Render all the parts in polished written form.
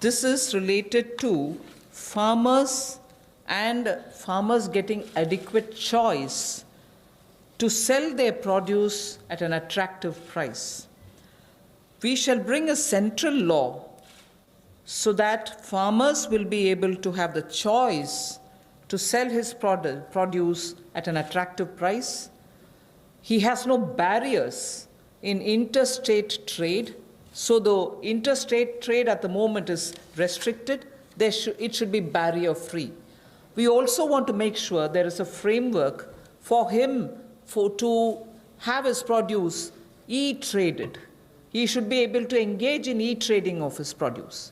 This is related to farmers and farmers getting adequate choice to sell their produce at an attractive price. We shall bring a central law so that farmers will be able to have the choice to sell his produce at an attractive price. He has no barriers in interstate trade. So the interstate trade at the moment is restricted. It should be barrier-free. We also want to make sure there is a framework for him to have his produce e-traded. He should be able to engage in e-trading of his produce.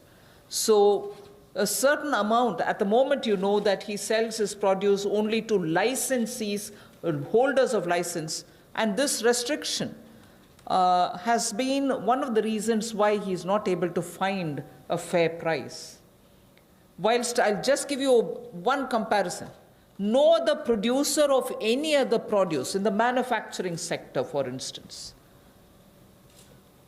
So a certain amount, at the moment you know that he sells his produce only to licensees, holders of license, and this restriction has been one of the reasons why he is not able to find a fair price. Whilst I'll just give you one comparison. No other producer of any other produce in the manufacturing sector, for instance,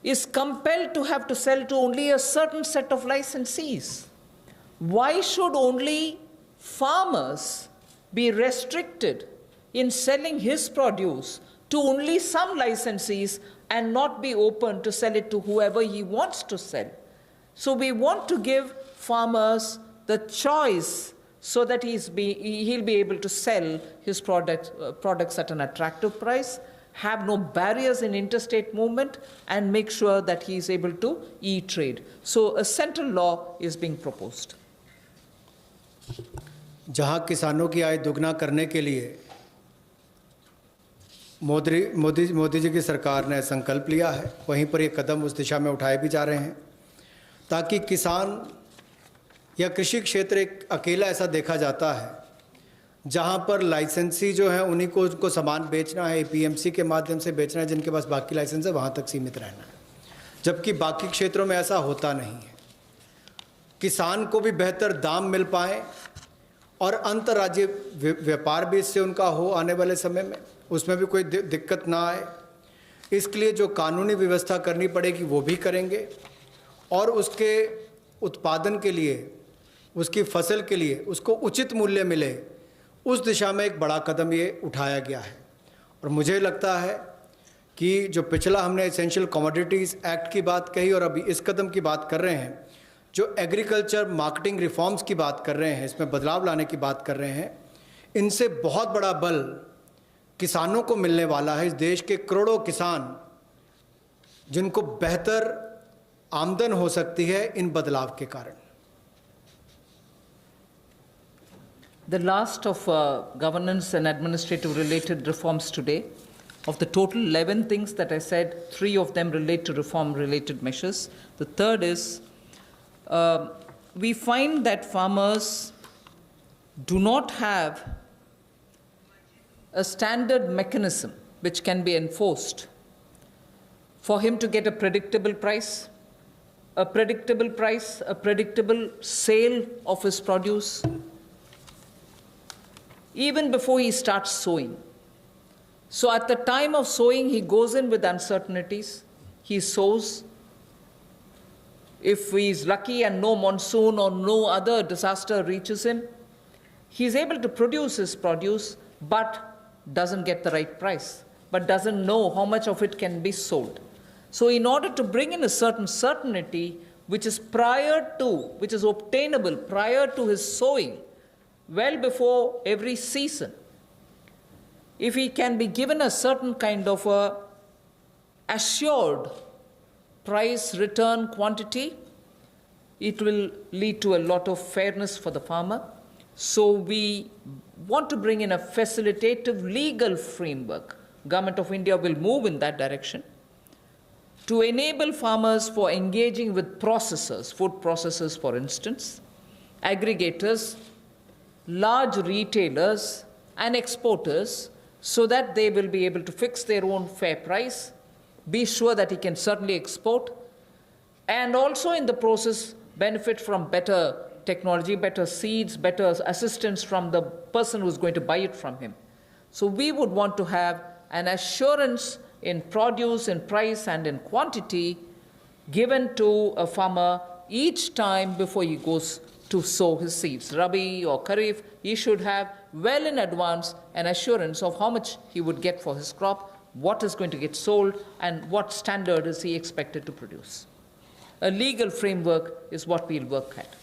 is compelled to have to sell to only a certain set of licensees. Why should only farmers be restricted in selling his produce to only some licensees and not be open to sell it to whoever he wants to sell? So we want to give farmers the choice so that he'll be able to sell his products at an attractive price, have no barriers in interstate movement, and make sure that he is able to e-trade. So a central law is being proposed. जहां किसानों की आय दुगना करने के लिए मोदी जी की सरकार ने संकल्प लिया है, वहीं पर ये कदम उस दिशा में उठाए भी जा रहे हैं ताकि किसान या कृषि क्षेत्र एक अकेला ऐसा देखा जाता है जहां पर लाइसेंसी जो है उन्हीं को उनको सामान बेचना है, एपीएमसी के माध्यम से बेचना है, जिनके पास बाकी लाइसेंस है वहां तक सीमित रहना है, जबकि बाकी क्षेत्रों में ऐसा होता नहीं है। किसान को भी बेहतर दाम मिल पाए और अंतर्राज्यीय व्यापार भी इससे उनका हो आने वाले समय में, उसमें भी कोई दिक्कत ना आए, इसके लिए जो कानूनी व्यवस्था करनी पड़ेगी वो भी करेंगे और उसके उत्पादन के लिए, उसकी फसल के लिए उसको उचित मूल्य मिले, उस दिशा में एक बड़ा कदम ये उठाया गया है। और मुझे लगता है कि जो पिछला हमने एसेंशियल कमोडिटीज़ एक्ट की बात कही और अभी इस कदम की बात कर रहे हैं, जो एग्रीकल्चर मार्केटिंग रिफॉर्म्स की बात कर रहे हैं, इसमें बदलाव लाने की बात कर रहे हैं, इनसे बहुत बड़ा बल किसानों को मिलने वाला है। इस देश के करोड़ों किसान जिनको बेहतर आमदन हो सकती है इन बदलाव के कारण। The last of governance and administrative related reforms today, of the total 11 things that I said, 3 of them relate to reform related measures. The third is we find that farmers do not have a standard mechanism which can be enforced for him to get a predictable price, a predictable sale of his produce, even before he starts sowing. So at the time of sowing, he goes in with uncertainties. He sows. If he is lucky and no monsoon or no other disaster reaches him, he is able to produce his produce, but doesn't get the right price, but doesn't know how much of it can be sold. So in order to bring in a certain certainty, which is obtainable prior to his sowing, well before every season, if he can be given a certain kind of a assured price return quantity, it will lead to a lot of fairness for the farmer. So we want to bring in a facilitative legal framework. Government of India will move in that direction to enable farmers for engaging with processors, food processors for instance, aggregators, large retailers and exporters, so that they will be able to fix their own fair price, be sure that he can certainly export, and also in the process benefit from better technology, better seeds, better assistance from the person who's going to buy it from him. So we would want to have an assurance in produce, in price and in quantity given to a farmer each time before he goes to sow his seeds, Rabi or Kharif, he should have well in advance an assurance of how much he would get for his crop, what is going to get sold, and what standard is he expected to produce. A legal framework is what we'll work at.